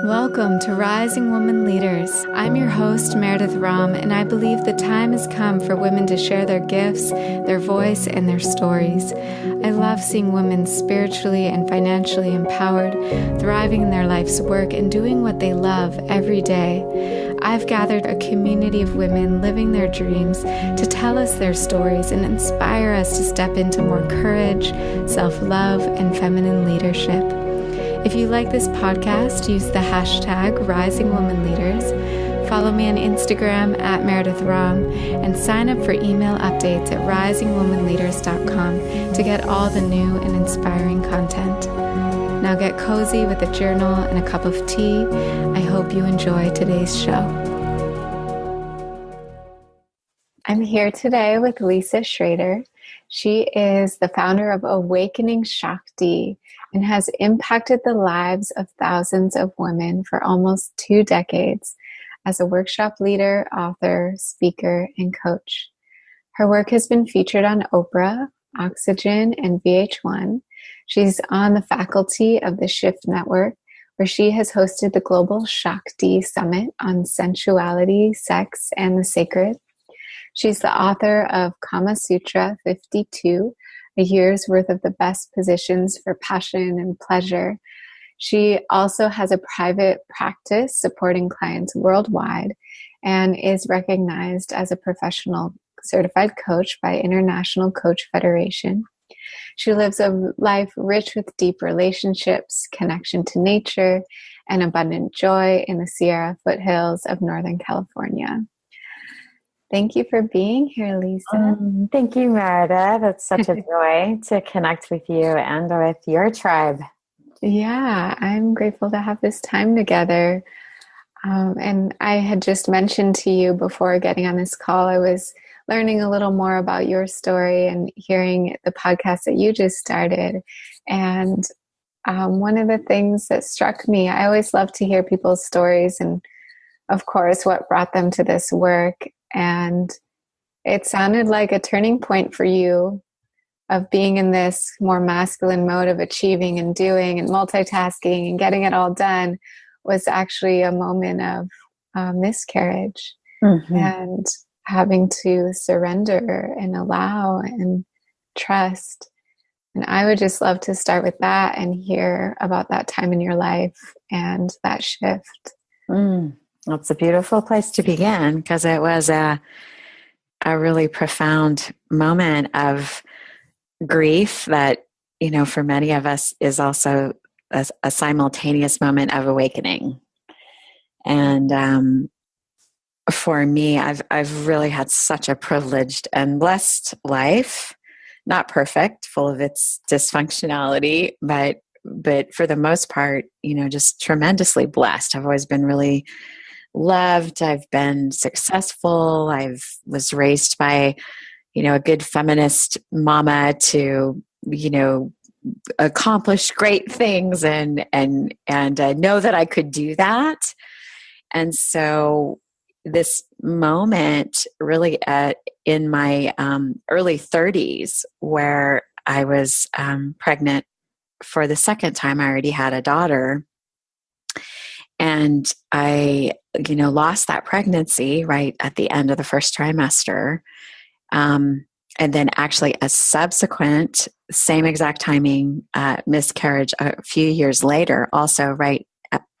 Welcome to Rising Woman Leaders. I'm your host, Meredith Ram, and I believe the time has come for women to share their gifts, their voice, and their stories. I love seeing women spiritually and financially empowered, thriving in their life's work, and doing what they love every day. I've gathered a community of women living their dreams to tell us their stories and inspire us to step into more courage, self-love, and feminine leadership. If you like this podcast, use the hashtag RisingWomanLeaders. Follow me on Instagram at Meredith Ram and sign up for email updates at risingwomanleaders.com to get all the new and inspiring content. Now get cozy with a journal and a cup of tea. I hope you enjoy today's show. I'm here today with Lisa Schrader. She is the founder of Awakening Shakti and has impacted the lives of thousands of women for almost 2 decades as a workshop leader, author, speaker, and coach. Her work has been featured on Oprah, Oxygen, and VH1. She's on the faculty of the Shift Network, where she has hosted the Global Shakti Summit on sensuality, sex, and the sacred. She's the author of Kama Sutra 52, a year's worth of the best positions for passion and pleasure. She also has a private practice supporting clients worldwide and is recognized as a professional certified coach by International Coach Federation. She lives a life rich with deep relationships, connection to nature, and abundant joy in the Sierra foothills of Northern California. Thank you for being here, Lisa. Thank you, Meredith. It's such a joy to connect with you and with your tribe. Yeah, I'm grateful to have this time together. And I had just mentioned to you before getting on this call, I was learning a little more about your story and hearing the podcast that you just started. And one of the things that struck me, I always love to hear people's stories and, of course, what brought them to this work. And it sounded like a turning point for you of being in this more masculine mode of achieving and doing and multitasking and getting it all done was actually a moment of miscarriage and having to surrender and allow and trust. And I would just love to start with that and hear about that time in your life and that shift. That's a beautiful place to begin because it was a really profound moment of grief that, you know, for many of us is also a simultaneous moment of awakening. And for me, I've really had such a privileged and blessed life, not perfect, full of its dysfunctionality, but for the most part, you know, just tremendously blessed. I've always been really loved. I've been successful. Was raised by, you know, a good feminist mama to, you know, accomplish great things and know that I could do that. And so this moment really in my early 30s where I was pregnant for the second time. I already had a daughter. And I, you know, lost that pregnancy right at the end of the first trimester. And then actually a subsequent, same exact timing, miscarriage a few years later, also right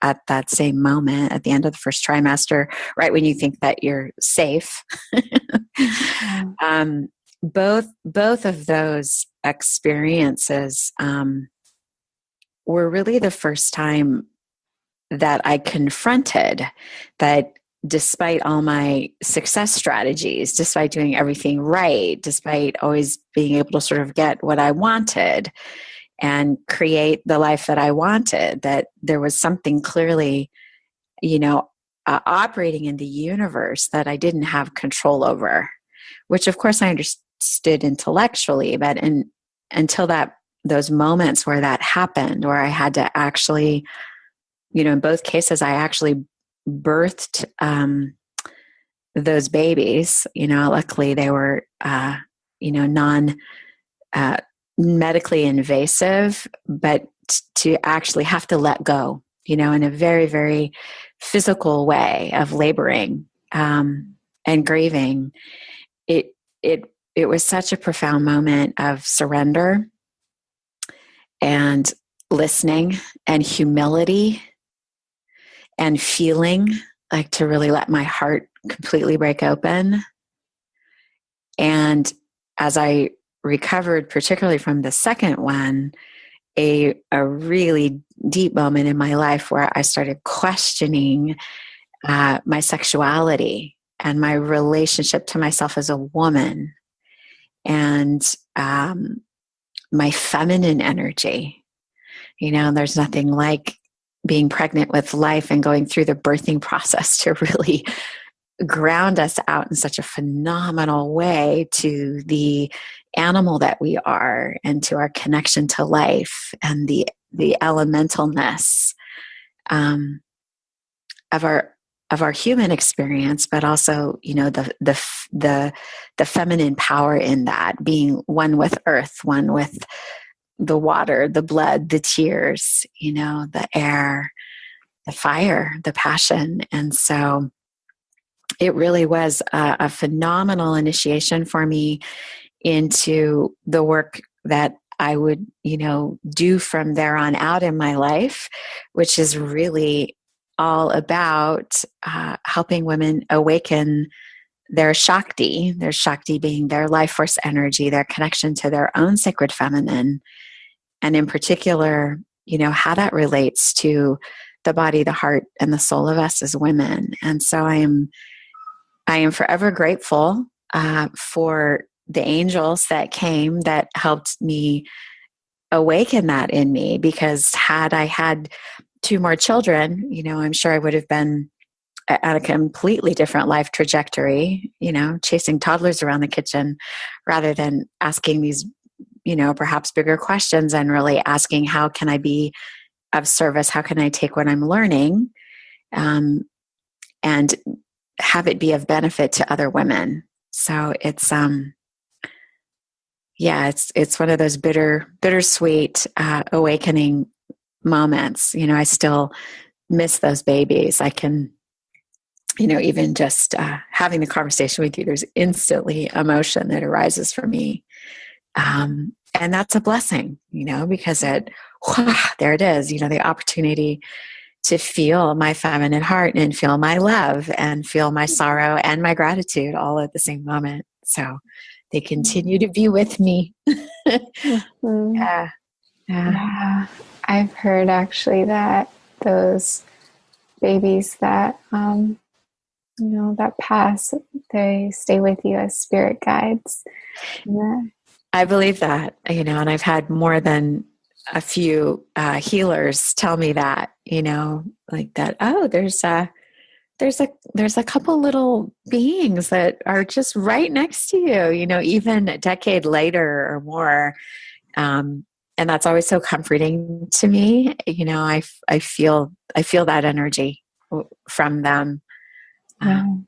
at that same moment at the end of the first trimester, right when you think that you're safe. Both of those experiences were really the first time that I confronted that despite all my success strategies, despite doing everything right, despite always being able to sort of get what I wanted and create the life that I wanted, that there was something clearly, you know, operating in the universe that I didn't have control over, which of course I understood intellectually, but until those moments where that happened, where I had to actually, you know, in both cases, I actually birthed those babies. You know, luckily they were, you know, non-medically invasive, but to actually have to let go, in a very, very physical way of laboring and grieving. It was such a profound moment of surrender and listening and humility and feeling, like to really let my heart completely break open. And as I recovered, particularly from the second one, a really deep moment in my life where I started questioning my sexuality and my relationship to myself as a woman, and my feminine energy. There's nothing like being pregnant with life and going through the birthing process to really ground us out in such a phenomenal way to the animal that we are, and to our connection to life and the elementalness of our human experience, but also the feminine power in that, being one with earth, one with the water, the blood, the tears, the air, the fire, the passion. And so it really was a phenomenal initiation for me into the work that I would, do from there on out in my life, which is really all about helping women awaken their Shakti being their life force energy, their connection to their own sacred feminine, and in particular, how that relates to the body, the heart, and the soul of us as women. And so I am forever grateful for the angels that came that helped me awaken that in me, because had I had 2 more children, I'm sure I would have been at a completely different life trajectory, chasing toddlers around the kitchen rather than asking these, perhaps bigger questions, and really asking, how can I be of service? How can I take what I'm learning and have it be of benefit to other women? So it's it's one of those bittersweet awakening moments. I still miss those babies. I can, even just having the conversation with you, there's instantly emotion that arises for me. And that's a blessing, because there it is, the opportunity to feel my feminine heart and feel my love and feel my sorrow and my gratitude all at the same moment. So they continue to be with me. Yeah. I've heard actually that those babies that, that pass, they stay with you as spirit guides. Yeah. I believe that, and I've had more than a few healers tell me that, like that, oh, there's a couple little beings that are just right next to you, even a decade later or more. And that's always so comforting to me. I feel that energy from them. And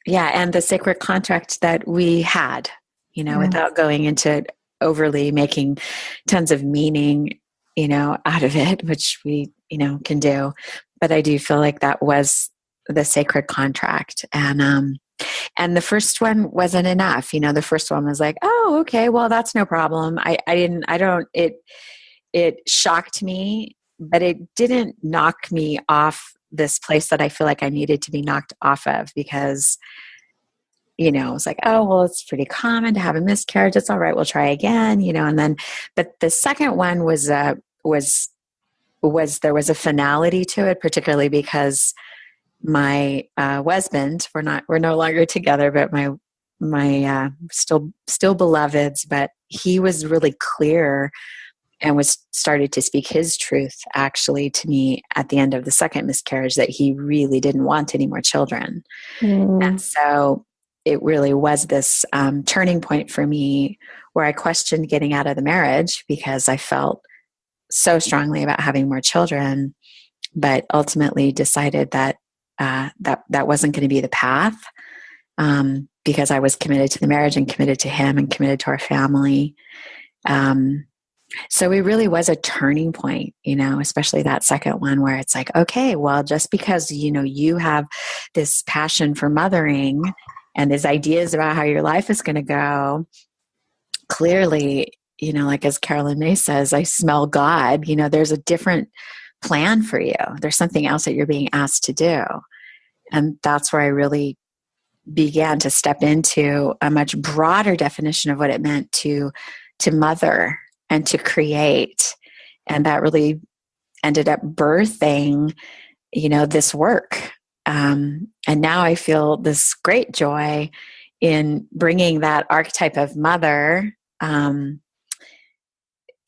the sacred contract that we had, without going into overly making tons of meaning, out of it, which we, can do. But I do feel like that was the sacred contract. And the first one wasn't enough. The first one was like, oh, okay, well, that's no problem. It shocked me, but it didn't knock me off this place that I feel like I needed to be knocked off of, because, it's like, oh, well, it's pretty common to have a miscarriage. It's all right. We'll try again, and then, but the second one was there was a finality to it, particularly because my husband, we're no longer together, but my still beloveds, but he was really clear and started to speak his truth actually to me at the end of the second miscarriage, that he really didn't want any more children. And so it really was this turning point for me where I questioned getting out of the marriage, because I felt so strongly about having more children, but ultimately decided that that wasn't going to be the path, because I was committed to the marriage and committed to him and committed to our family. So it really was a turning point, especially that second one where it's like, okay, well, just because, you have this passion for mothering and these ideas about how your life is going to go, clearly, like as Carolyn May says, I smell God, there's a different plan for you. There's something else that you're being asked to do. And that's where I really began to step into a much broader definition of what it meant to mother and to create. And that really ended up birthing, this work. And now I feel this great joy in bringing that archetype of mother,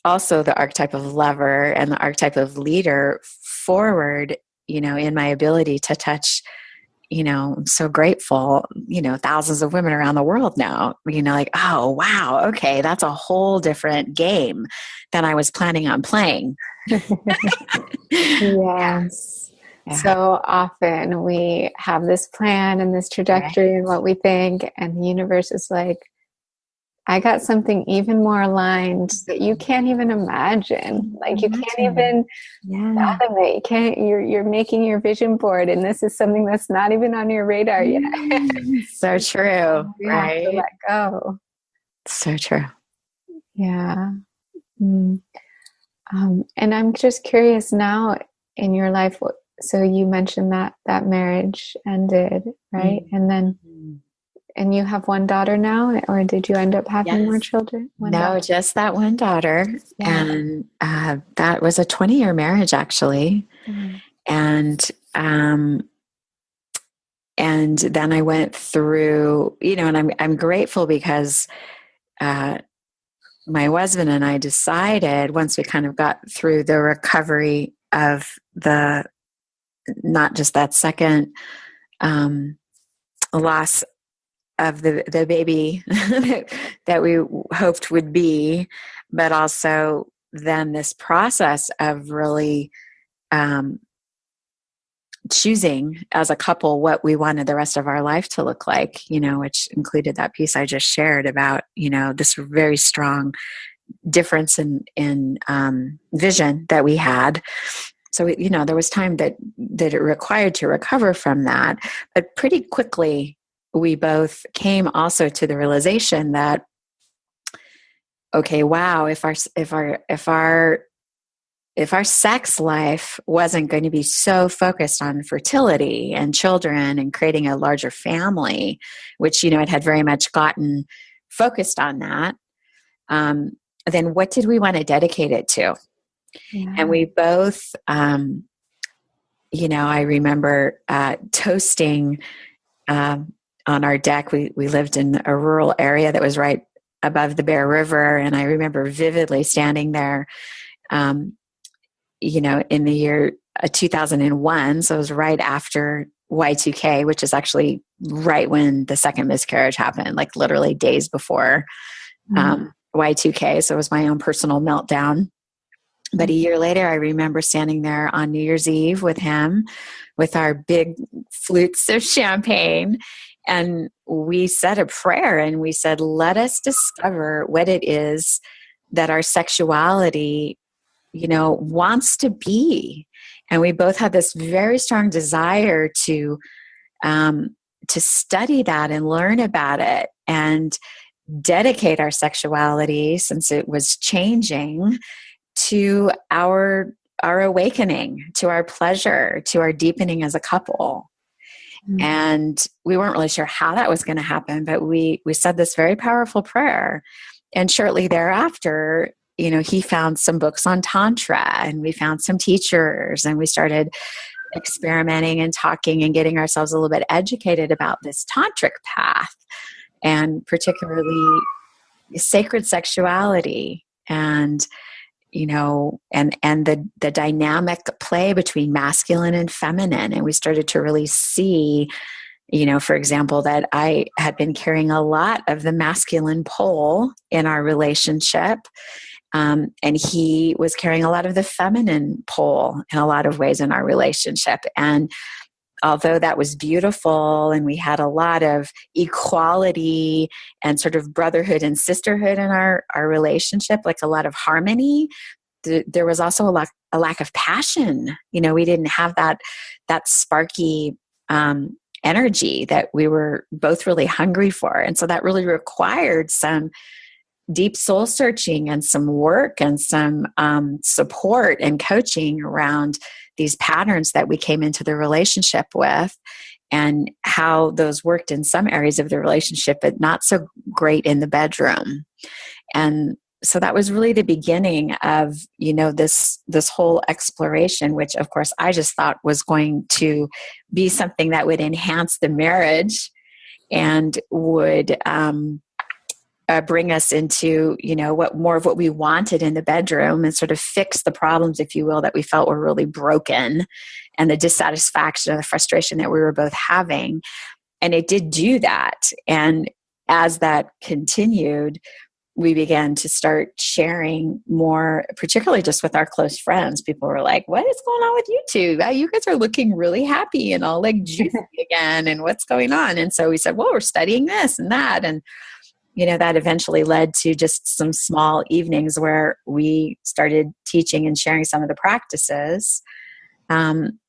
also the archetype of lover and the archetype of leader forward, in my ability to touch, I'm so grateful, thousands of women around the world now, like, oh, wow, okay, that's a whole different game than I was planning on playing. Yes. Yeah. So often we have this plan and this trajectory and what we think, and the universe is like, I got something even more aligned that you can't even imagine. Like you can't even fathom it. You can't. You're making your vision board, and this is something that's not even on your radar yet. So true, right? Have to let go. So true. Yeah. And I'm just curious now in your life. So you mentioned that marriage ended, right? Mm-hmm. And then. And you have one daughter now, or did you end up having more children? No, just that one daughter. Yeah. And that was a 20-year marriage, actually. Mm-hmm. And then I went through, and I'm grateful because my husband and I decided once we kind of got through the recovery of not just that second loss of the baby that we hoped would be, but also then this process of really choosing as a couple what we wanted the rest of our life to look like, which included that piece I just shared about, this very strong difference in vision that we had. So, there was time that it required to recover from that, but pretty quickly we both came also to the realization that, okay, wow, if our sex life wasn't going to be so focused on fertility and children and creating a larger family, which, it had very much gotten focused on that, then what did we want to dedicate it to? Yeah. And we both, I remember toasting on our deck. We lived in a rural area that was right above the Bear River. And I remember vividly standing there, in the year 2001. So it was right after Y2K, which is actually right when the second miscarriage happened, like literally days before Y2K. So it was my own personal meltdown. But a year later, I remember standing there on New Year's Eve with him, with our big flutes of champagne. And we said a prayer and we said, let us discover what it is that our sexuality, wants to be. And we both had this very strong desire to study that and learn about it and dedicate our sexuality, since it was changing, to our awakening, to our pleasure, to our deepening as a couple. And we weren't really sure how that was going to happen, but we said this very powerful prayer. And shortly thereafter, he found some books on tantra, and we found some teachers, and we started experimenting and talking and getting ourselves a little bit educated about this tantric path, and particularly sacred sexuality, and the dynamic play between masculine and feminine. And we started to really see, for example, that I had been carrying a lot of the masculine pole in our relationship. And he was carrying a lot of the feminine pole in a lot of ways in our relationship. And although that was beautiful and we had a lot of equality and sort of brotherhood and sisterhood in our relationship, like a lot of harmony, there was also a lack of passion. We didn't have that sparky energy that we were both really hungry for. And so that really required some deep soul searching and some work and some support and coaching around these patterns that we came into the relationship with, and how those worked in some areas of the relationship, but not so great in the bedroom. And so that was really the beginning of, this whole exploration, which of course I just thought was going to be something that would enhance the marriage and would bring us into, what we wanted in the bedroom, and sort of fix the problems, if you will, that we felt were really broken, and the dissatisfaction and the frustration that we were both having. And it did do that. And as that continued, we began to start sharing more, particularly just with our close friends. People were like, what is going on with you two? You guys are looking really happy and all like juicy again. And what's going on? And so we said, well, we're studying this and that. And that eventually led to just some small evenings where we started teaching and sharing some of the practices.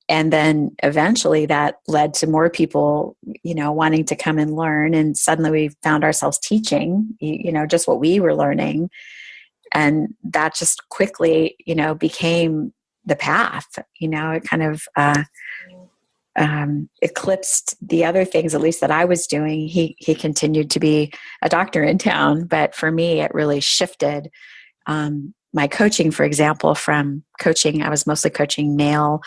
And then eventually that led to more people, wanting to come and learn. And suddenly we found ourselves teaching, just what we were learning. And that just quickly, became the path. It kind of eclipsed the other things, at least that I was doing. He continued to be a doctor in town, but for me, it really shifted my coaching, for example, from coaching, I was mostly coaching male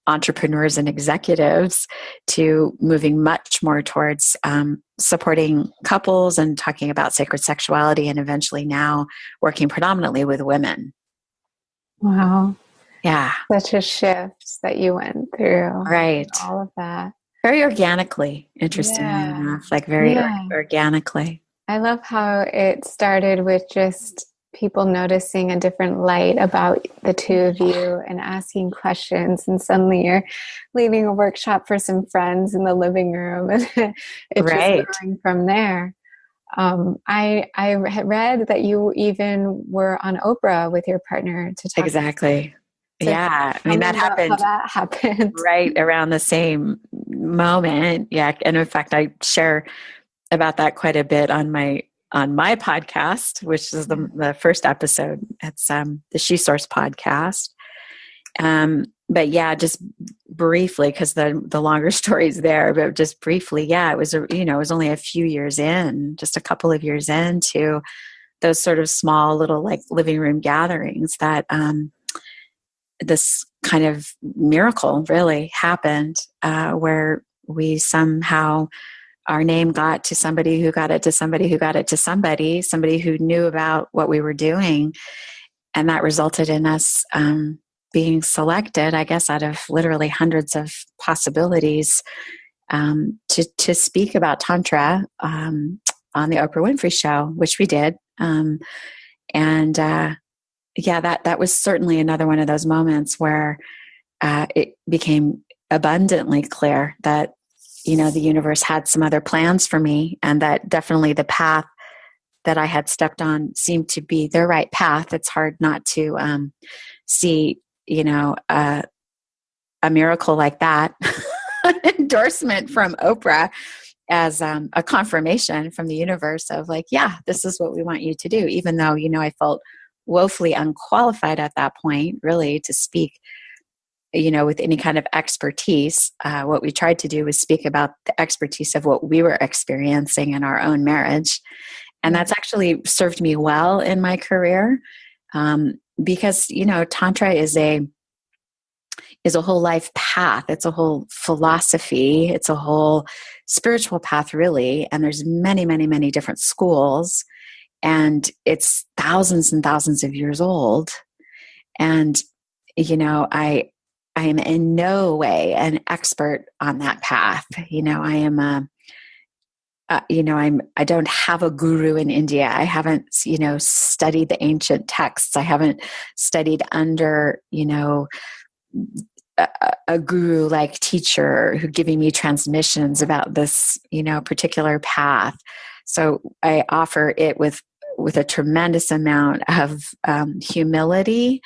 entrepreneurs and executives, to moving much more towards supporting couples and talking about sacred sexuality, and eventually now working predominantly with women. Wow. Yeah. Such a shift that you went through. Right. All of that. Very organically, interestingly enough, like very organically. I love how it started with just people noticing a different light about the two of you and asking questions, and suddenly you're leading a workshop for some friends in the living room, and it's just going from there. I had read that you even were on Oprah with your partner to talk. Exactly. So yeah. I mean, that happened right around the same moment. Yeah. And in fact, I share about that quite a bit on my podcast, which is the first episode. It's the She Source podcast. But yeah, just briefly, because the longer story's there, but just briefly, yeah, it was it was only a few years in, just a couple of years into those sort of small little like living room gatherings that this kind of miracle really happened, where we somehow, our name got to somebody who got it to somebody who got it to somebody who knew about what we were doing. And that resulted in us being selected, I guess, out of literally hundreds of possibilities, to speak about Tantra on the Oprah Winfrey Show, which we did. Yeah, that was certainly another one of those moments where it became abundantly clear that, the universe had some other plans for me, and that definitely the path that I had stepped on seemed to be the right path. It's hard not to see, a miracle like that, an endorsement from Oprah, as a confirmation from the universe of like, yeah, this is what we want you to do. Even though, I felt woefully unqualified at that point, really, to speak, with any kind of expertise. What we tried to do was speak about the expertise of what we were experiencing in our own marriage. And that's actually served me well in my career, because, Tantra is a whole life path. It's a whole philosophy. It's a whole spiritual path, really. And there's many, many, many different schools. And it's thousands and thousands of years old. And, I am in no way an expert on that path. I am I don't have a guru in India. I haven't, studied the ancient texts. I haven't studied under, a guru like teacher who giving me transmissions about this, particular path. So I offer it with a tremendous amount of humility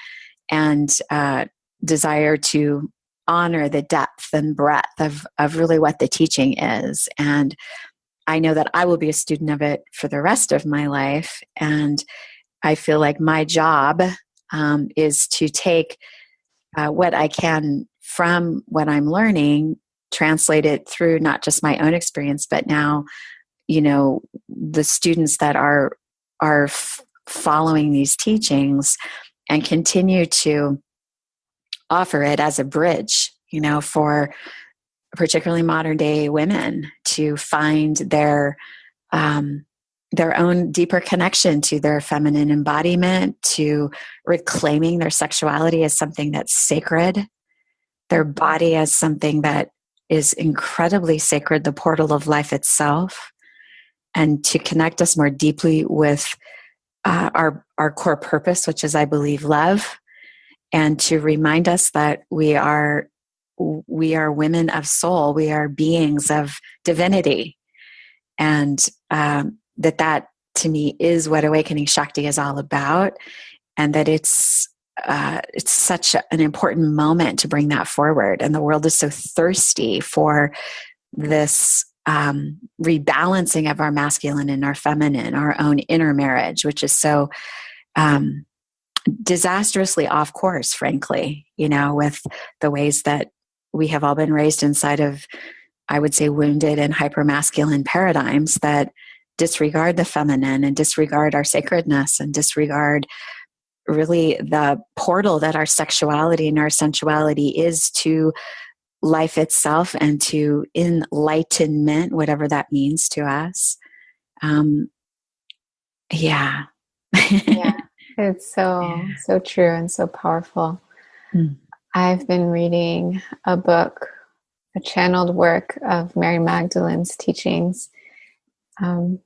and desire to honor the depth and breadth of really what the teaching is. And I know that I will be a student of it for the rest of my life. And I feel like my job is to take what I can from what I'm learning, translate it through not just my own experience, but now, the students that are following these teachings, and continue to offer it as a bridge, for particularly modern day women to find their own deeper connection to their feminine embodiment, to reclaiming their sexuality as something that's sacred, their body as something that is incredibly sacred, the portal of life itself, and to connect us more deeply with our core purpose, which is, I believe, love, and to remind us that we are women of soul, we are beings of divinity, and that to me is what awakening Shakti is all about, and that it's such an important moment to bring that forward. And the world is so thirsty for this rebalancing of our masculine and our feminine, our own inner marriage, which is so disastrously off course, frankly, with the ways that we have all been raised inside of, I would say, wounded and hypermasculine paradigms that disregard the feminine and disregard our sacredness and disregard really the portal that our sexuality and our sensuality is to life itself and to enlightenment, whatever that means to us. Yeah. Yeah, it's so true and so powerful. I've been reading a book, a channeled work of Mary Magdalene's teachings. And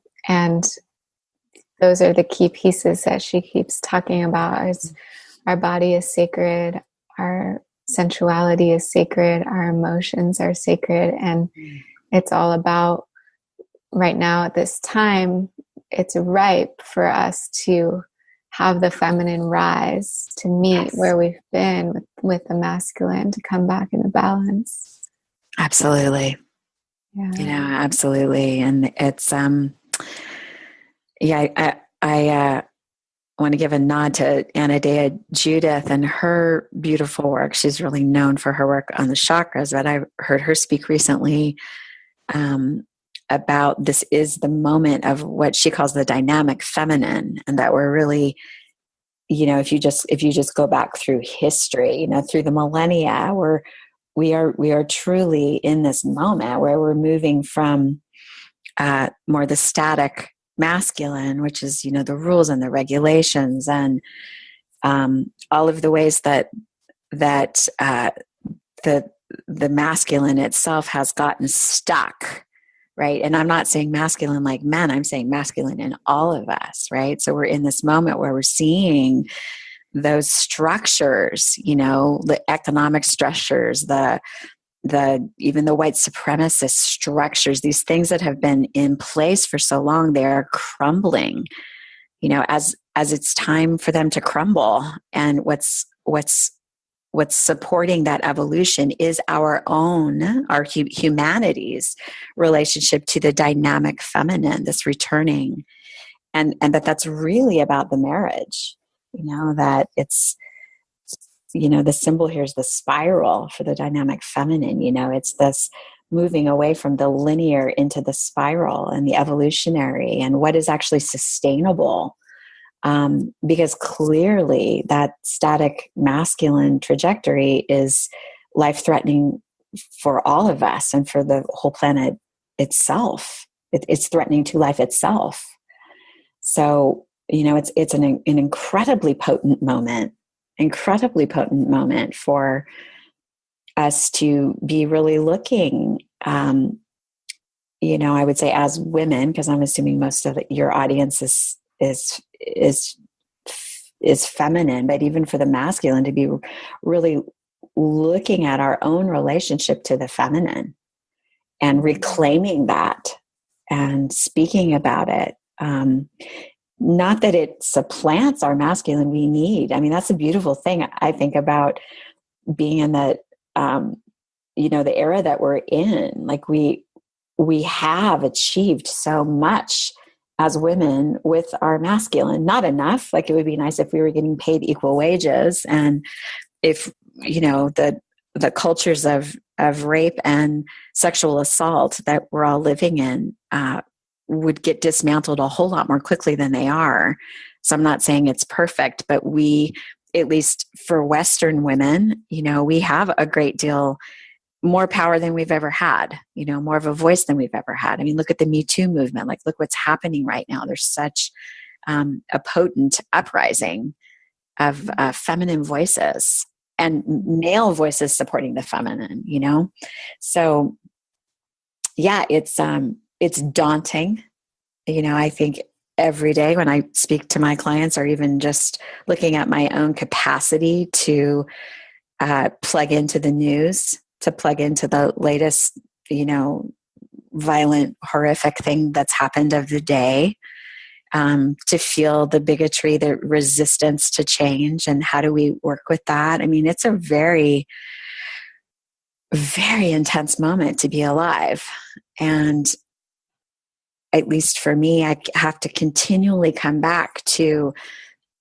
those are the key pieces that she keeps talking about. Is our body is sacred, our sensuality is sacred, our emotions are sacred. And it's all about, right now at this time, it's ripe for us to have the feminine rise, to meet where we've been with the masculine, to come back into balance. Absolutely. Yeah. Absolutely. And it's, I want to give a nod to Anadea Judith and her beautiful work. She's really known for her work on the chakras, but I heard her speak recently about this is the moment of what she calls the dynamic feminine, and that we're really, if you just go back through history, through the millennia, we are truly in this moment where we're moving from more the static masculine, which is, the rules and the regulations and all of the ways that the masculine itself has gotten stuck, right? And I'm not saying masculine like men, I'm saying masculine in all of us, right? So we're in this moment where we're seeing those structures, the economic structures, even the white supremacist structures, these things that have been in place for so long, they are crumbling, as it's time for them to crumble. And what's supporting that evolution is our humanity's relationship to the dynamic feminine, this returning, and that's really about the marriage, that it's, the symbol here is the spiral for the dynamic feminine. It's this moving away from the linear into the spiral and the evolutionary and what is actually sustainable. Because clearly that static masculine trajectory is life-threatening for all of us and for the whole planet itself. It's threatening to life itself. So, it's an incredibly potent moment for us to be really looking, I would say as women, because I'm assuming most of your audience is feminine, but even for the masculine to be really looking at our own relationship to the feminine and reclaiming that and speaking about it. Not that it supplants our masculine we need. I mean, that's a beautiful thing, I think, about being in the, the era that we're in. Like we have achieved so much as women with our masculine, not enough. Like it would be nice if we were getting paid equal wages, and if, the cultures of rape and sexual assault that we're all living in would get dismantled a whole lot more quickly than they are. So I'm not saying it's perfect, but we, at least for Western women, we have a great deal more power than we've ever had, more of a voice than we've ever had. I mean, look at the Me Too movement. Like, look what's happening right now. There's such a potent uprising of feminine voices and male voices supporting the feminine, So yeah, it's daunting. I think every day when I speak to my clients, or even just looking at my own capacity to plug into the news, to plug into the latest, violent, horrific thing that's happened of the day, to feel the bigotry, the resistance to change, and how do we work with that? I mean, it's a very, very intense moment to be alive. And at least for me, I have to continually come back to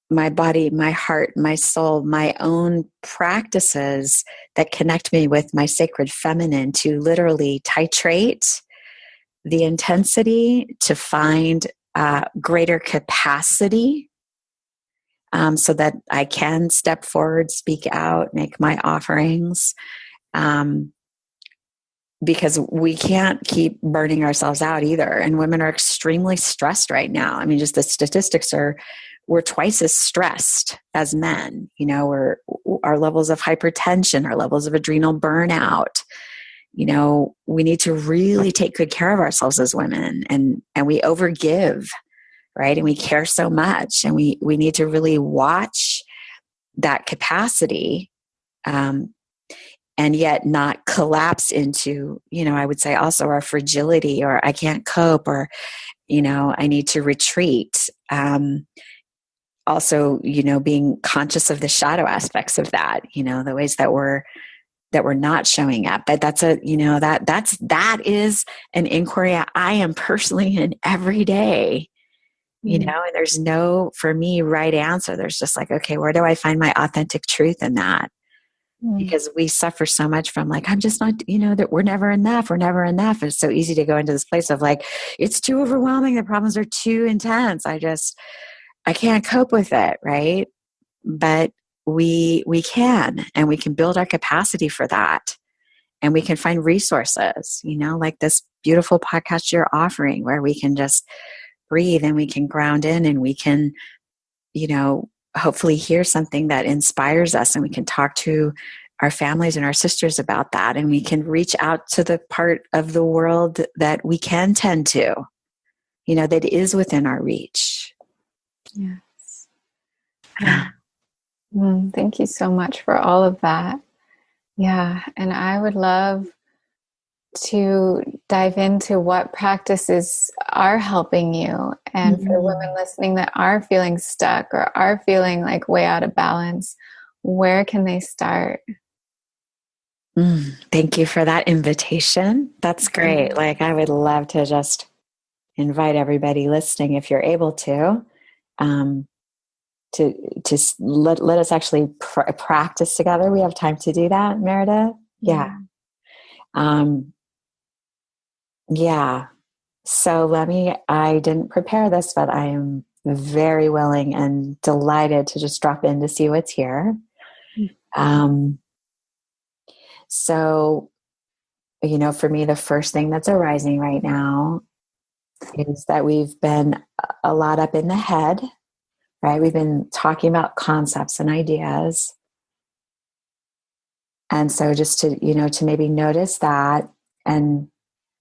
my body, my heart, my soul, my own practices that connect me with my sacred feminine, to literally titrate the intensity to find greater capacity, so that I can step forward, speak out, make my offerings. Because we can't keep burning ourselves out either. And women are extremely stressed right now. I mean, just the statistics we're twice as stressed as men. Our levels of hypertension, our levels of adrenal burnout. We need to really take good care of ourselves as women, and we overgive, right? And we care so much, and we need to really watch that capacity, and yet not collapse into, I would say also our fragility, or I can't cope, or, I need to retreat. Also, being conscious of the shadow aspects of that, the ways that we're not showing up. But that's that is an inquiry I am personally in every day, and there's no, for me, right answer. There's just like, okay, where do I find my authentic truth in that? Because we suffer so much from like, I'm just not, that we're never enough. We're never enough. It's so easy to go into this place of like, it's too overwhelming. The problems are too intense. I can't cope with it. Right. But we can, and we can build our capacity for that. And we can find resources, like this beautiful podcast you're offering, where we can just breathe and we can ground in, and we can, hopefully hear something that inspires us, and we can talk to our families and our sisters about that, and we can reach out to the part of the world that we can tend to, that is within our reach. Yes. Yeah. Thank you so much for all of that. Yeah. And I would love to dive into what practices are helping you. And for women listening that are feeling stuck or are feeling like way out of balance, where can they start? Thank you for that invitation. That's great. Like, I would love to just invite everybody listening, if you're able to let us actually practice together. We have time to do that, Meredith? Yeah. Yeah. So I didn't prepare this, but I am very willing and delighted to just drop in to see what's here. So, for me, the first thing that's arising right now is that we've been a lot up in the head, right? We've been talking about concepts and ideas. And so just to maybe notice that and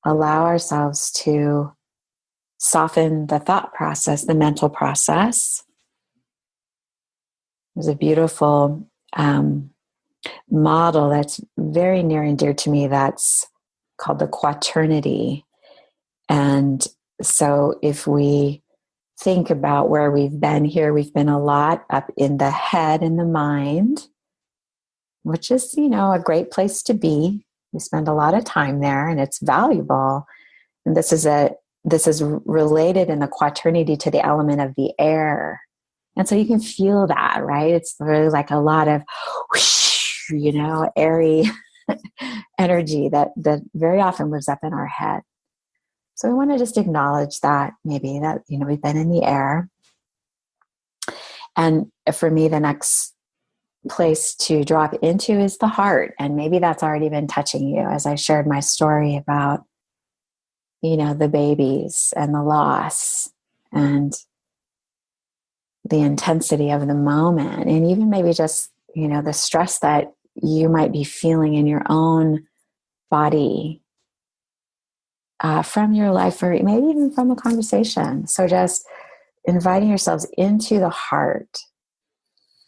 allow ourselves to soften the thought process, the mental process. There's a beautiful model that's very near and dear to me that's called the quaternity. And so if we think about where we've been here, we've been a lot up in the head and the mind, which is, a great place to be. We spend a lot of time there and it's valuable. And this is related in the quaternity to the element of the air. And so you can feel that, right? It's really like a lot of whoosh, airy energy that very often lives up in our head. So we want to just acknowledge that maybe that, we've been in the air. And for me, the next place to drop into is the heart. And maybe that's already been touching you as I shared my story about, the babies and the loss and the intensity of the moment. And even maybe just, the stress that you might be feeling in your own body from your life, or maybe even from a conversation. So just inviting yourselves into the heart,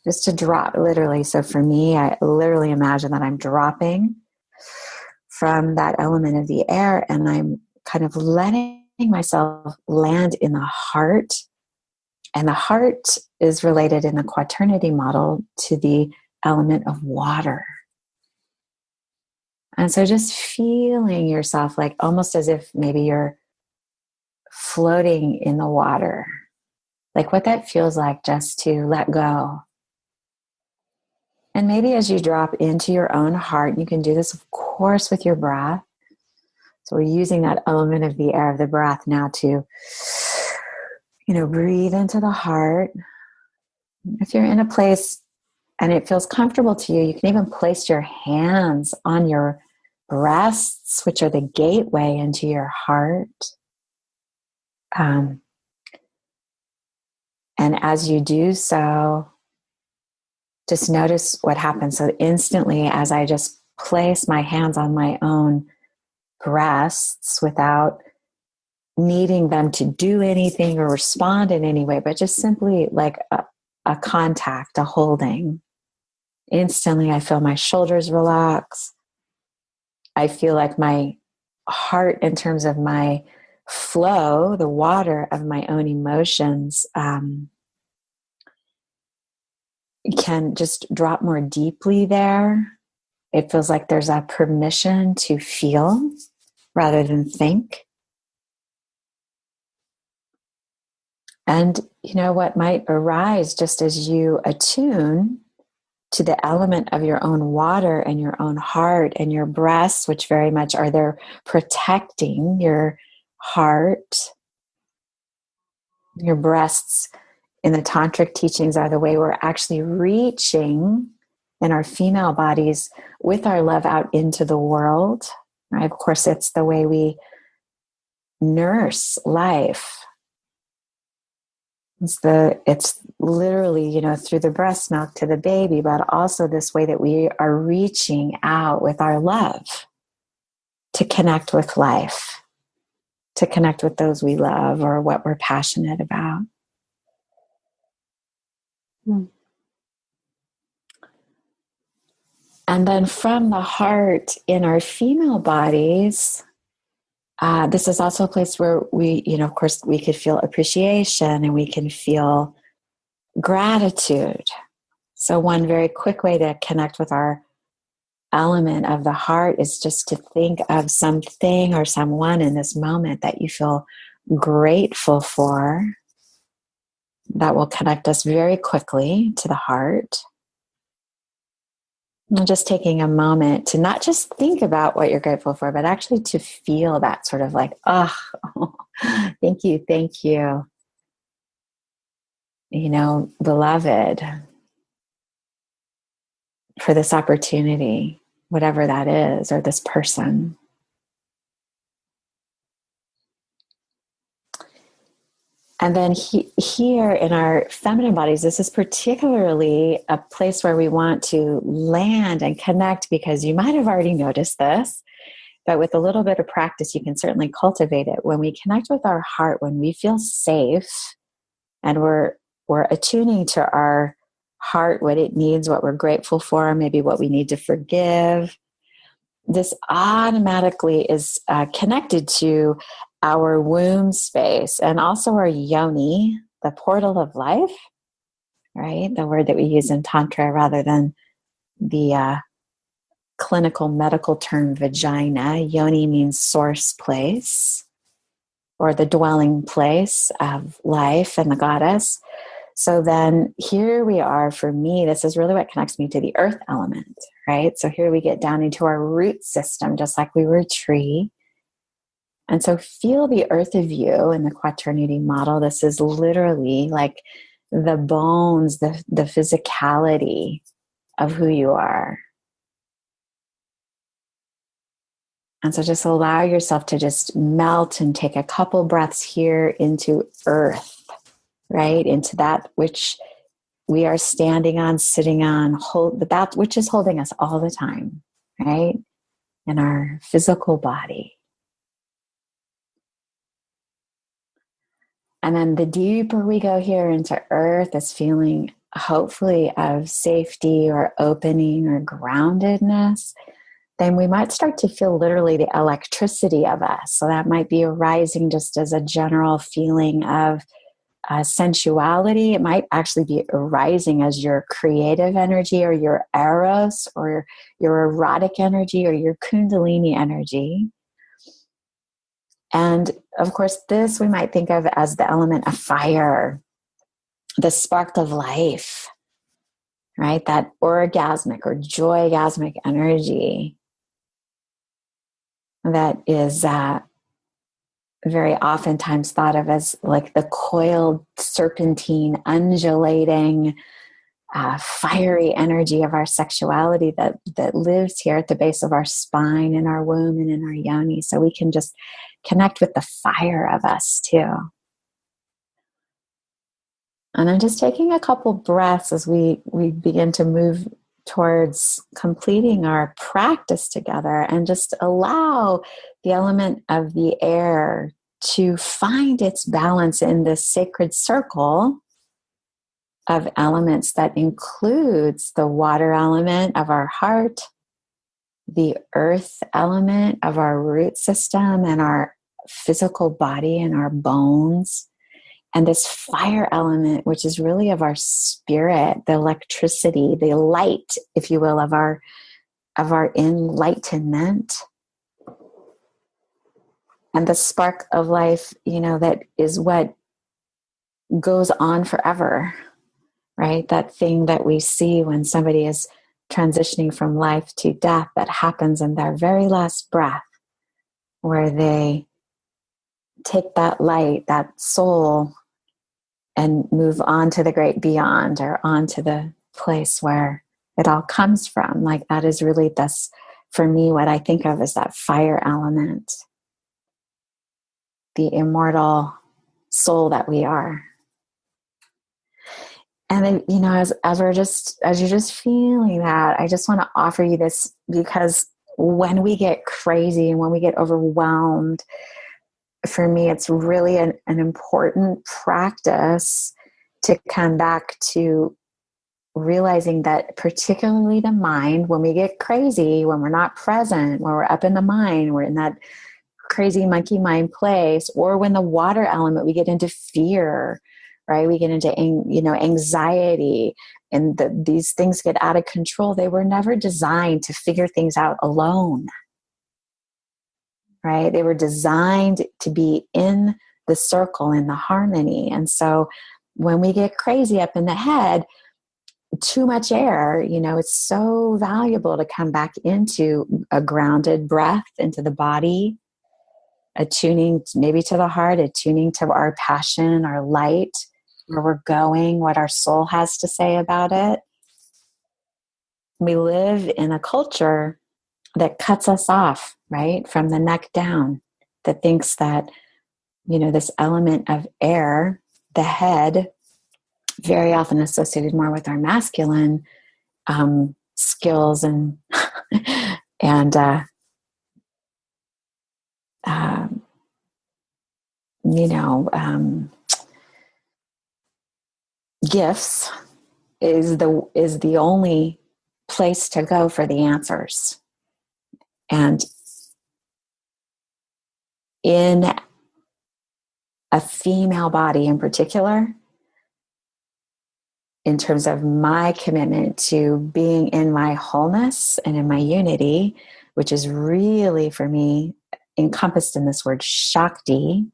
just to drop literally. So for me, I literally imagine that I'm dropping from that element of the air and I'm kind of letting myself land in the heart. And the heart is related in the quaternity model to the element of water. And so just feeling yourself like almost as if maybe you're floating in the water, like what that feels like just to let go. And maybe as you drop into your own heart, you can do this, of course, with your breath. So we're using that element of the air of the breath now to, breathe into the heart. If you're in a place and it feels comfortable to you, you can even place your hands on your breasts, which are the gateway into your heart. And as you do so, just notice what happens. So instantly, as I just place my hands on my own breasts without needing them to do anything or respond in any way, but just simply like a contact, a holding. Instantly, I feel my shoulders relax. I feel like my heart, in terms of my flow, the water of my own emotions, can just drop more deeply there. It feels like there's a permission to feel rather than think. And what might arise just as you attune to the element of your own water and your own heart and your breasts, which very much are there protecting your heart. Your breasts in the tantric teachings are the way we're actually reaching in our female bodies with our love out into the world. Right? Of course, it's the way we nurse life. It's literally, through the breast milk to the baby, but also this way that we are reaching out with our love to connect with life, to connect with those we love or what we're passionate about. And then from the heart in our female bodies, this is also a place where we, of course, we could feel appreciation and we can feel gratitude. So one very quick way to connect with our element of the heart is just to think of something or someone in this moment that you feel grateful for. That will connect us very quickly to the heart. And just taking a moment to not just think about what you're grateful for, but actually to feel that sort of like, thank you. Beloved, for this opportunity, whatever that is, or this person. And then here in our feminine bodies, this is particularly a place where we want to land and connect, because you might have already noticed this, but with a little bit of practice, you can certainly cultivate it. When we connect with our heart, when we feel safe and we're attuning to our heart what it needs, what we're grateful for, maybe what we need to forgive. This automatically is connected to our womb space and also our yoni, the portal of life, right? The word that we use in tantra rather than the clinical medical term vagina. Yoni means source place or the dwelling place of life and the goddess. So then here we are, for me, this is really what connects me to the earth element, right? So here we get down into our root system, just like we were a tree. And so feel the earth of you in the quaternity model. This is literally like the bones, the physicality of who you are. And so just allow yourself to just melt and take a couple breaths here into earth, right? Into that which we are standing on, sitting on, that which is holding us all the time, right? In our physical body. And then the deeper we go here into earth, this feeling hopefully of safety or opening or groundedness, then we might start to feel literally the electricity of us. So that might be arising just as a general feeling of sensuality. It might actually be arising as your creative energy or your eros or your erotic energy or your kundalini energy. And of course, this we might think of as the element of fire, the spark of life, right? That orgasmic or joygasmic energy that is very oftentimes thought of as like the coiled serpentine, undulating, fiery energy of our sexuality that lives here at the base of our spine, in our womb, and in our yoni. So we can just connect with the fire of us too. And I'm just taking a couple breaths as we begin to move towards completing our practice together, and just allow the element of the air to find its balance in this sacred circle of elements that includes the water element of our heart, the earth element of our root system and our physical body and our bones, and this fire element, which is really of our spirit, the electricity, the light, if you will, of our enlightenment. And the spark of life, that is what goes on forever, right? That thing that we see when somebody is transitioning from life to death, that happens in their very last breath, where they take that light, that soul, and move on to the great beyond, or on to the place where it all comes from. Like that is really for me, what I think of as that fire element, the immortal soul that we are. And then, as you're just feeling that, I just want to offer you this, because when we get crazy and when we get overwhelmed, for me, it's really an important practice to come back to realizing that, particularly the mind, when we get crazy, when we're not present, when we're up in the mind, we're in that crazy monkey mind place, or when the water element, we get into fear, right? We get into anxiety, and these things get out of control. They were never designed to figure things out alone, right? They were designed to be in the circle, in the harmony. And so when we get crazy up in the head, too much air, it's so valuable to come back into a grounded breath, into the body, attuning maybe to the heart, attuning to our passion, our light, where we're going, what our soul has to say about it. We live in a culture that cuts us off, right, from the neck down, that thinks that, this element of air, the head, very often associated more with our masculine skills and and gifts, is the only place to go for the answers. And in a female body in particular, in terms of my commitment to being in my wholeness and in my unity, which is really for me encompassed in this word Shakti,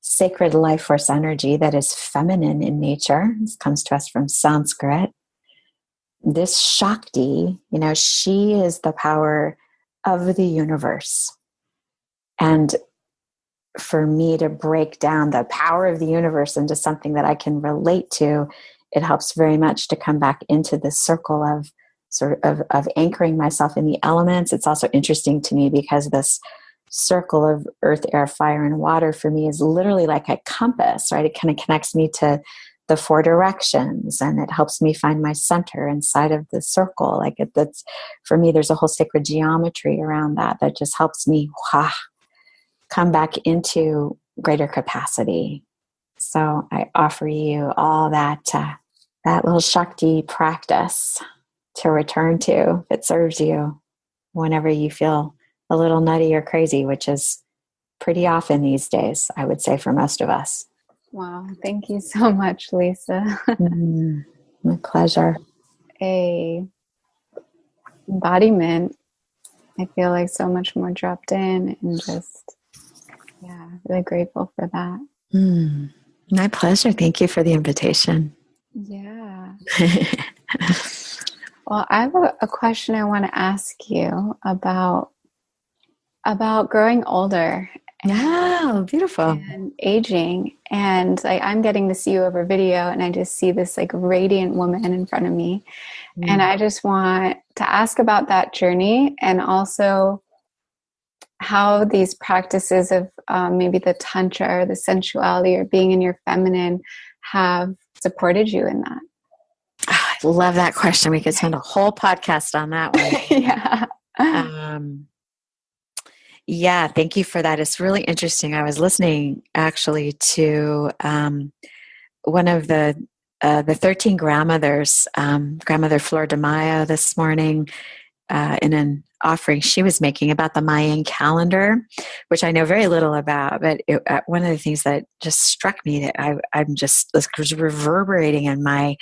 sacred life force energy that is feminine in nature. This comes to us from Sanskrit. This Shakti, she is the power of the universe. And for me to break down the power of the universe into something that I can relate to, it helps very much to come back into this circle of of anchoring myself in the elements. It's also interesting to me because this circle of earth, air, fire, and water for me is literally like a compass, right? It kind of connects me to the four directions, and it helps me find my center inside of the circle. That's for me, there's a whole sacred geometry around that just helps me come back into greater capacity. So I offer you all that little Shakti practice to return to that serves you whenever you feel a little nutty or crazy, which is pretty often these days, I would say, for most of us. Wow. Thank you so much, Lisa. My pleasure. A embodiment. I feel like so much more dropped in and just, really grateful for that. My pleasure. Thank you for the invitation. Yeah. Well, I have a question I want to ask you about growing older. Beautiful. And aging. And I'm getting to see you over video, and I just see this radiant woman in front of me. And I just want to ask about that journey, and also how these practices of maybe the tantra or the sensuality or being in your feminine have supported you in that. I love that question. We could spend a whole podcast on that one. Yeah, thank you for that. It's really interesting. I was listening actually to one of the 13 grandmothers, Grandmother Flor de Mayo, this morning in an offering she was making about the Mayan calendar, which I know very little about. But one of the things that just struck me that I'm just was reverberating in my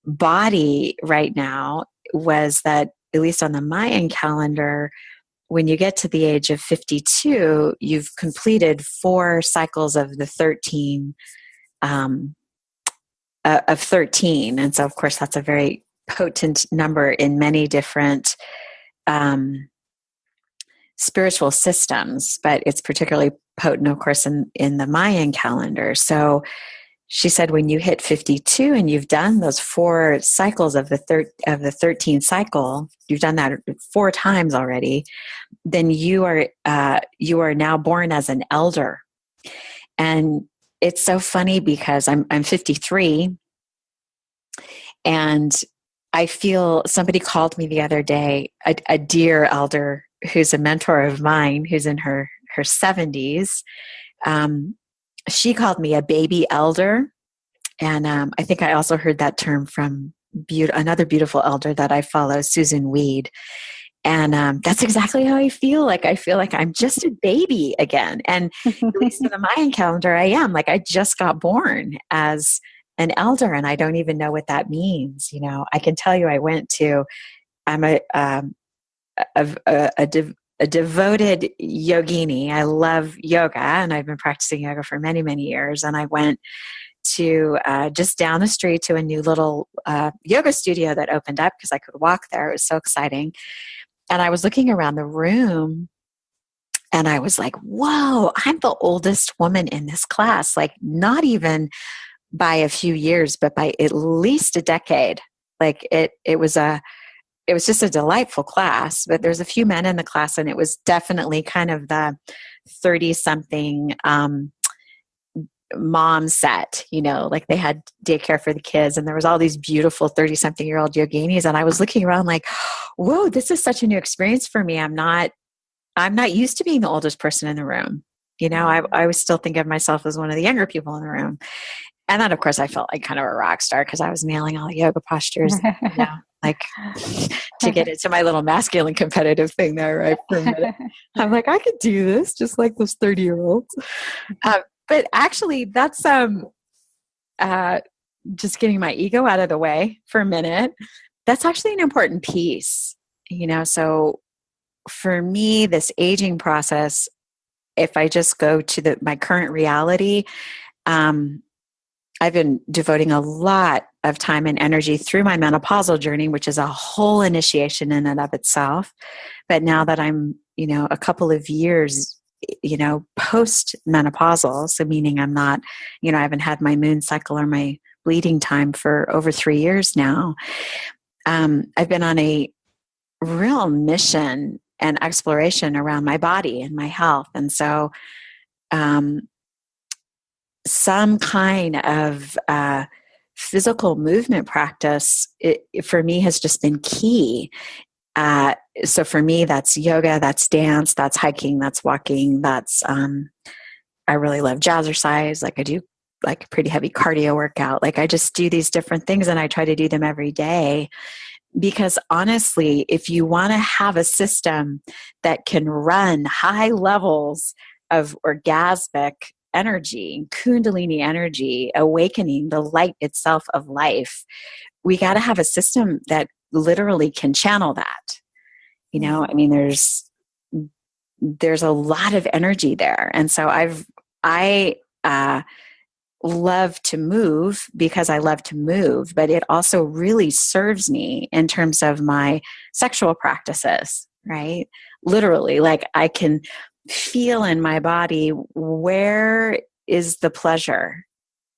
body right now was that, at least on the Mayan calendar, when you get to the age of 52, you've completed 4 cycles of the 13, of 13. And so, of course, that's a very potent number in many different spiritual systems, but it's particularly potent, of course, in the Mayan calendar. So she said, when you hit 52 and you've done those 4 cycles of the 13 cycle, you've done that 4 times already, then you are now born as an elder. And it's so funny because I'm 53, and I feel somebody called me the other day, a dear elder who's a mentor of mine, who's in her 70s. She called me a baby elder. And I think I also heard that term from another beautiful elder that I follow, Susan Weed. And that's exactly how I feel. I feel like I'm just a baby again. And at least in the Mayan calendar, I am. I just got born as an elder, and I don't even know what that means. I can tell you I'm a devoted yogini. I love yoga, and I've been practicing yoga for many, many years. And I went to just down the street to a new little yoga studio that opened up because I could walk there. It was so exciting. And I was looking around the room, and I was like, whoa, I'm the oldest woman in this class. Not even by a few years, but by at least a decade. It was just a delightful class, but there's a few men in the class, and it was definitely kind of the 30-something mom set, they had daycare for the kids, and there was all these beautiful 30-something-year-old yoginis, and I was looking around like, whoa, this is such a new experience for me. I'm not used to being the oldest person in the room. I was still thinking of myself as one of the younger people in the room. And then, of course, I felt like kind of a rock star because I was nailing all the yoga postures, like to get into my little masculine competitive thing there, right? For a minute. I'm like, I could do this just like those 30-year-olds. But actually, that's just getting my ego out of the way for a minute. That's actually an important piece, so for me, this aging process, if I just go to my current reality, I've been devoting a lot of time and energy through my menopausal journey, which is a whole initiation in and of itself. But now that I'm, a couple of years, post-menopausal, so meaning I'm not, I haven't had my moon cycle or my bleeding time for over 3 years now. I've been on a real mission and exploration around my body and my health. And so some kind of physical movement practice for me has just been key. So for me, that's yoga, that's dance, that's hiking, that's walking, that's I really love jazzercise. Like I do like a pretty heavy cardio workout. Like I just do these different things and I try to do them every day. Because honestly, if you want to have a system that can run high levels of orgasmic energy, kundalini energy, awakening the light itself of life, we got to have a system that literally can channel that. There's a lot of energy there. And so I love to move because I love to move, but it also really serves me in terms of my sexual practices, right? Literally, like I can feel in my body where is the pleasure,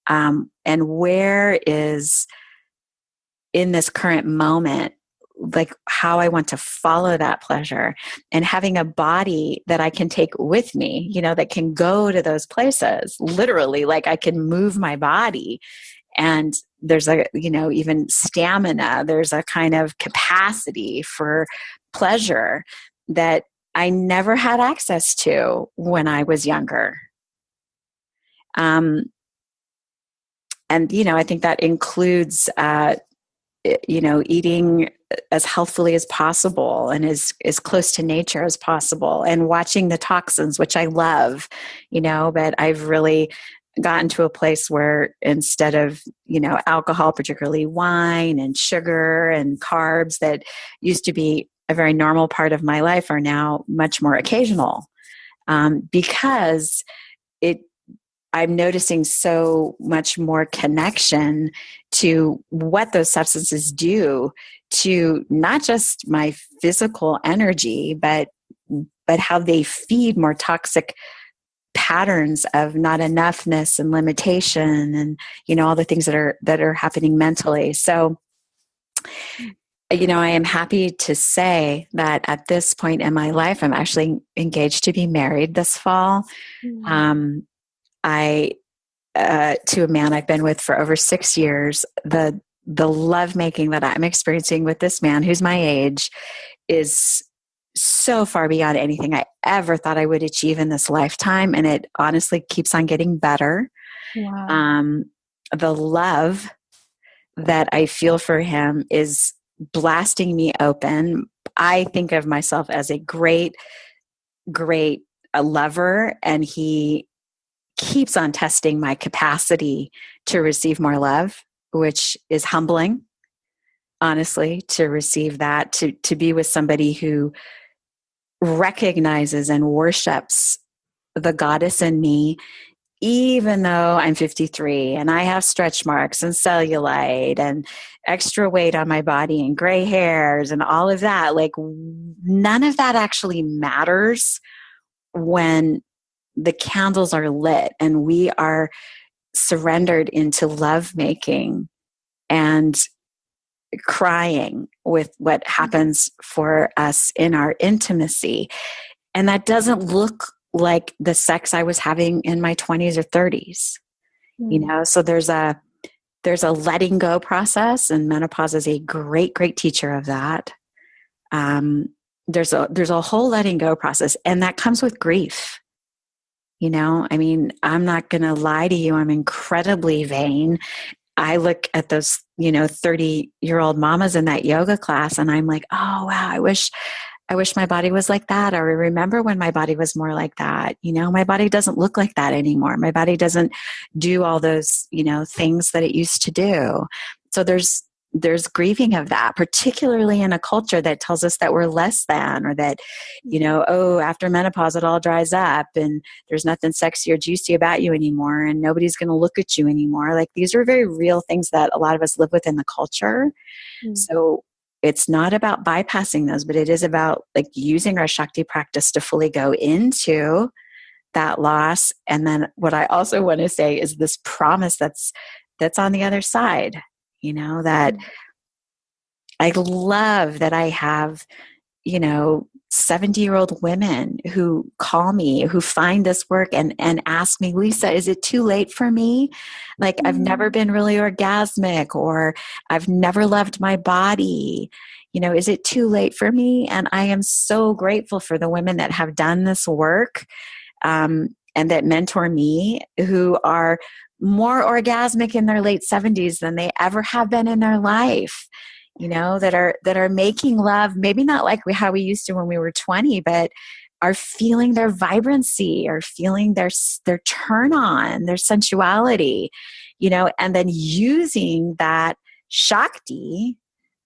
and where is in this current moment, like how I want to follow that pleasure, and having a body that I can take with me, that can go to those places. Literally, like I can move my body, and there's even stamina. There's a kind of capacity for pleasure that I never had access to when I was younger. And I think that includes eating as healthfully as possible and as close to nature as possible, and watching the toxins, which I love, but I've really gotten to a place where instead of, alcohol, particularly wine and sugar and carbs that used to be a very normal part of my life are now much more occasional, because I'm noticing so much more connection to what those substances do to not just my physical energy, but how they feed more toxic patterns of not enoughness and limitation, and all the things that are happening mentally. So, I am happy to say that at this point in my life, I'm actually engaged to be married this fall. Mm-hmm. To a man I've been with for over 6 years. The lovemaking that I'm experiencing with this man, who's my age, is so far beyond anything I ever thought I would achieve in this lifetime, and it honestly keeps on getting better. Wow. The love that I feel for him is blasting me open. I think of myself as a great lover, and he keeps on testing my capacity to receive more love, which is humbling, honestly, to receive that, to be with somebody who recognizes and worships the goddess in me, even though I'm 53 and I have stretch marks and cellulite and extra weight on my body and gray hairs and all of that. Like, none of that actually matters when the candles are lit and we are surrendered into lovemaking and crying with what happens for us in our intimacy. And that doesn't look like the sex I was having in my 20s or 30s. So there's a letting go process, and menopause is a great teacher of that. There's a whole letting go process, and that comes with grief. I mean, I'm not going to lie to you. I'm incredibly vain. I look at those, 30-year-old mamas in that yoga class and I'm like, oh, wow, I wish my body was like that. Or I remember when my body was more like that. My body doesn't look like that anymore. My body doesn't do all those, things that it used to do. So there's grieving of that, particularly in a culture that tells us that we're less than, or that, after menopause, it all dries up and there's nothing sexy or juicy about you anymore. And nobody's going to look at you anymore. Like, these are very real things that a lot of us live with in the culture. So it's not about bypassing those, but it is about like using our Shakti practice to fully go into that loss. And then what I also want to say is this promise that's on the other side, that I love that I have, 70-year-old women who call me, who find this work and ask me, Lisa, is it too late for me? Like, I've never been really orgasmic, or I've never loved my body. Is it too late for me? And I am so grateful for the women that have done this work and that mentor me, who are more orgasmic in their late 70s than they ever have been in their life. That are making love, maybe not like how we used to when we were 20, but are feeling their vibrancy, are feeling their turn on, their sensuality, and then using that Shakti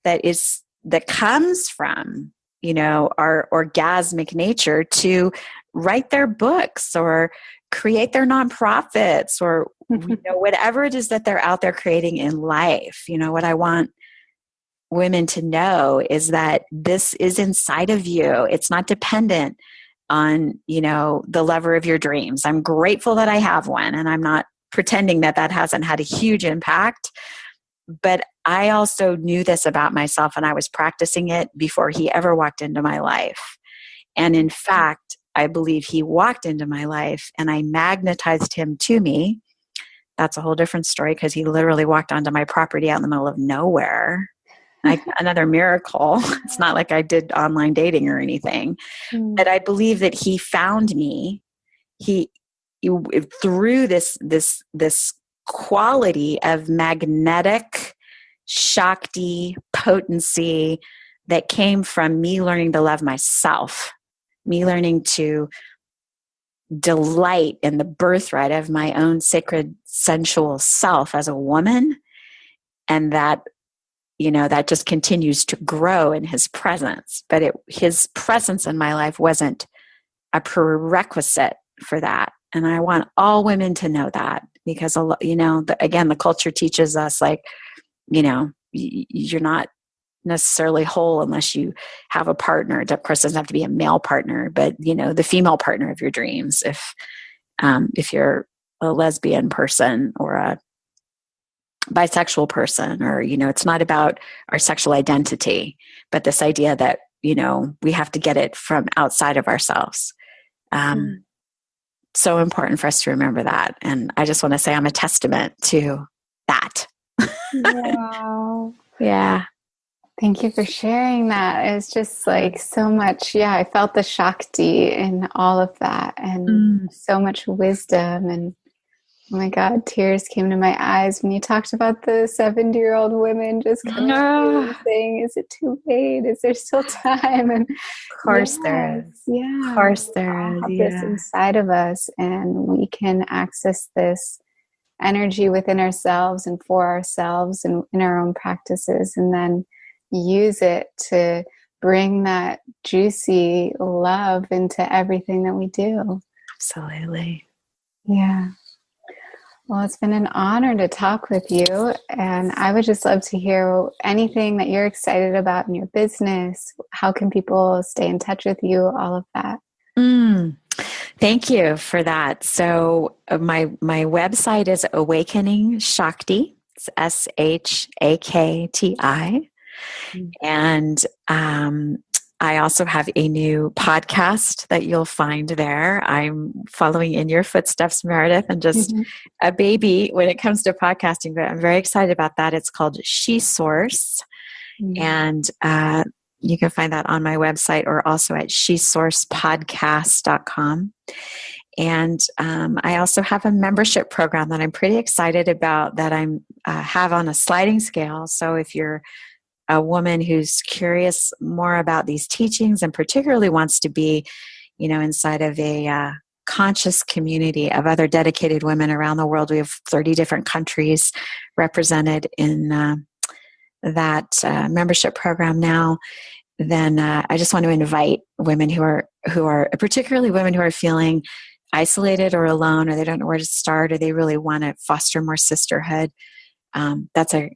that comes from, our orgasmic nature to write their books or create their nonprofits or, whatever it is that they're out there creating in life. What I want women to know is that this is inside of you. It's not dependent on, the lover of your dreams. I'm grateful that I have one, and I'm not pretending that hasn't had a huge impact. But I also knew this about myself, and I was practicing it before he ever walked into my life. And in fact, I believe he walked into my life and I magnetized him to me. That's a whole different story, because he literally walked onto my property out in the middle of nowhere. Another miracle. It's not like I did online dating or anything. But I believe that he found me. He through this quality of magnetic Shakti potency that came from me learning to love myself, me learning to delight in the birthright of my own sacred sensual self as a woman. And that just continues to grow in his presence. But his presence in my life wasn't a prerequisite for that. And I want all women to know that, because, again, the culture teaches us, like, you're not necessarily whole unless you have a partner. Of course, it doesn't have to be a male partner, but, the female partner of your dreams. If you're a lesbian person or a bisexual person, or, it's not about our sexual identity, but this idea that, we have to get it from outside of ourselves. So important for us to remember that. And I just want to say I'm a testament to that. Wow. Yeah. Thank you for sharing that. It's just like so much. Yeah, I felt the Shakti in all of that, and so much wisdom. And oh my God, tears came to my eyes when you talked about the 70-year-old women just coming to you saying, is it too late? Is there still time? And of course there is. Yeah. Of course there is. Yeah. This inside of us, and we can access this energy within ourselves and for ourselves and in our own practices, and then use it to bring that juicy love into everything that we do. Absolutely. Yeah. Well, it's been an honor to talk with you, and I would just love to hear anything that you're excited about in your business. How can people stay in touch with you? All of that. Thank you for that. So my website is Awakening Shakti. It's SHAKTI. And I also have a new podcast that you'll find there. I'm following in your footsteps, Meredith, and just a baby when it comes to podcasting, but I'm very excited about that. It's called She Source. And you can find that on my website, or also at shesourcepodcast.com. And I also have a membership program that I'm pretty excited about that I'm have on a sliding scale. So if you're a woman who's curious more about these teachings and particularly wants to be, inside of a conscious community of other dedicated women around the world, we have 30 different countries represented in that membership program now. Then I just want to invite women who are particularly women who are feeling isolated or alone, or they don't know where to start, or they really want to foster more sisterhood. That's a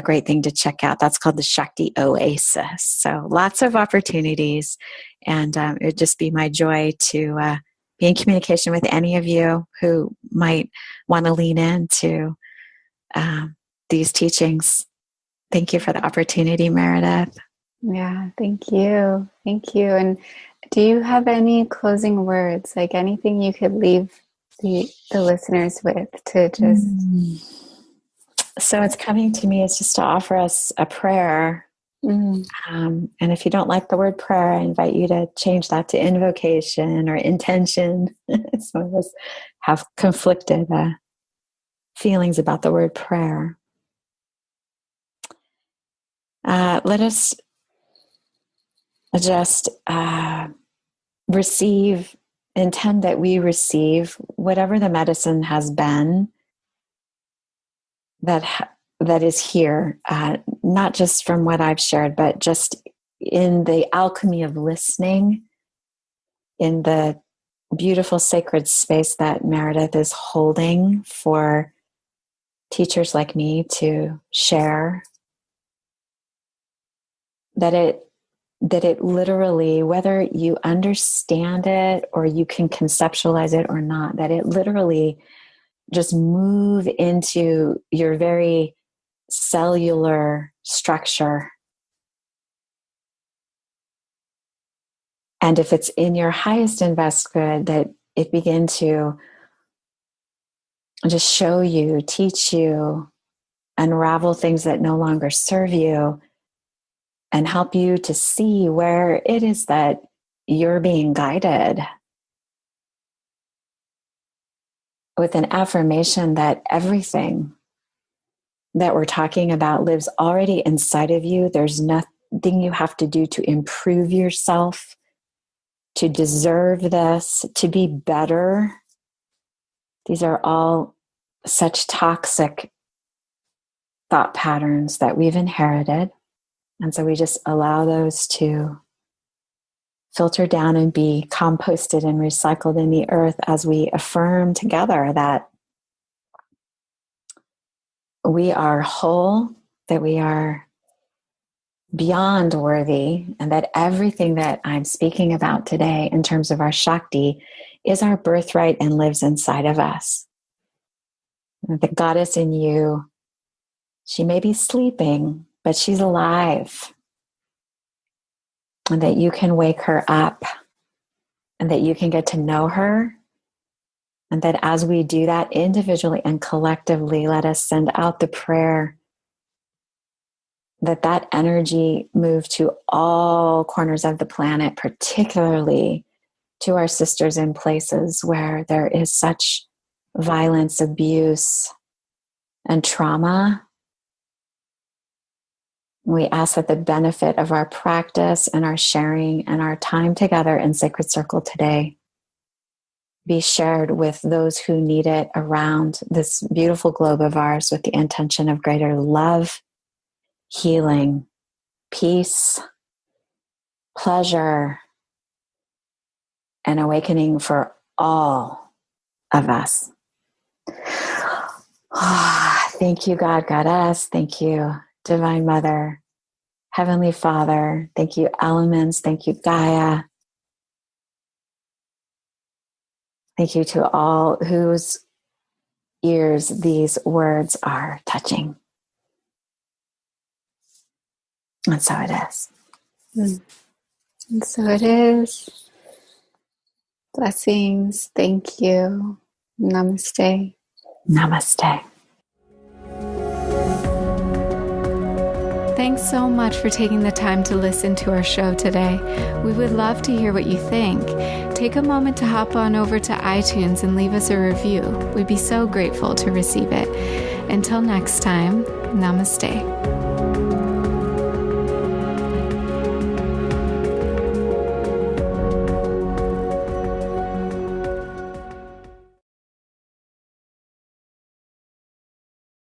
great thing to check out. That's called the Shakti Oasis. So lots of opportunities, and it would just be my joy to be in communication with any of you who might want to lean into these teachings. Thank you for the opportunity, Meredith. Yeah, thank you. Thank you. And do you have any closing words, like anything you could leave the listeners with to just... So it's coming to me is just to offer us a prayer. And if you don't like the word prayer, I invite you to change that to invocation or intention. Some of us have conflicted feelings about the word prayer. Let us just intend that we receive whatever the medicine has been that is here, not just from what I've shared, but just in the alchemy of listening, in the beautiful sacred space that Meredith is holding for teachers like me to share, that it literally, whether you understand it or you can conceptualize it or not, that it literally just move into your very cellular structure. And if it's in your highest and best good, that it begin to just show you, teach you, unravel things that no longer serve you, and help you to see where it is that you're being guided, with an affirmation that everything that we're talking about lives already inside of you. There's nothing you have to do to improve yourself, to deserve this, to be better. These are all such toxic thought patterns that we've inherited. And so we just allow those to filter down and be composted and recycled in the earth as we affirm together that we are whole, that we are beyond worthy, and that everything that I'm speaking about today in terms of our Shakti is our birthright and lives inside of us. The goddess in you, she may be sleeping, but she's alive. And that you can wake her up, and that you can get to know her. And that as we do that individually and collectively, let us send out the prayer that energy move to all corners of the planet, particularly to our sisters in places where there is such violence, abuse, and trauma. We ask that the benefit of our practice and our sharing and our time together in Sacred Circle today be shared with those who need it around this beautiful globe of ours, with the intention of greater love, healing, peace, pleasure, and awakening for all of us. Thank you, God, Goddess. Thank you, Divine Mother, Heavenly Father. Thank you, elements. Thank you, Gaia. Thank you to all whose ears these words are touching. And so it is. And so it is. Blessings. Thank you. Namaste. Namaste. Thanks so much for taking the time to listen to our show today. We would love to hear what you think. Take a moment to hop on over to iTunes and leave us a review. We'd be so grateful to receive it. Until next time, namaste.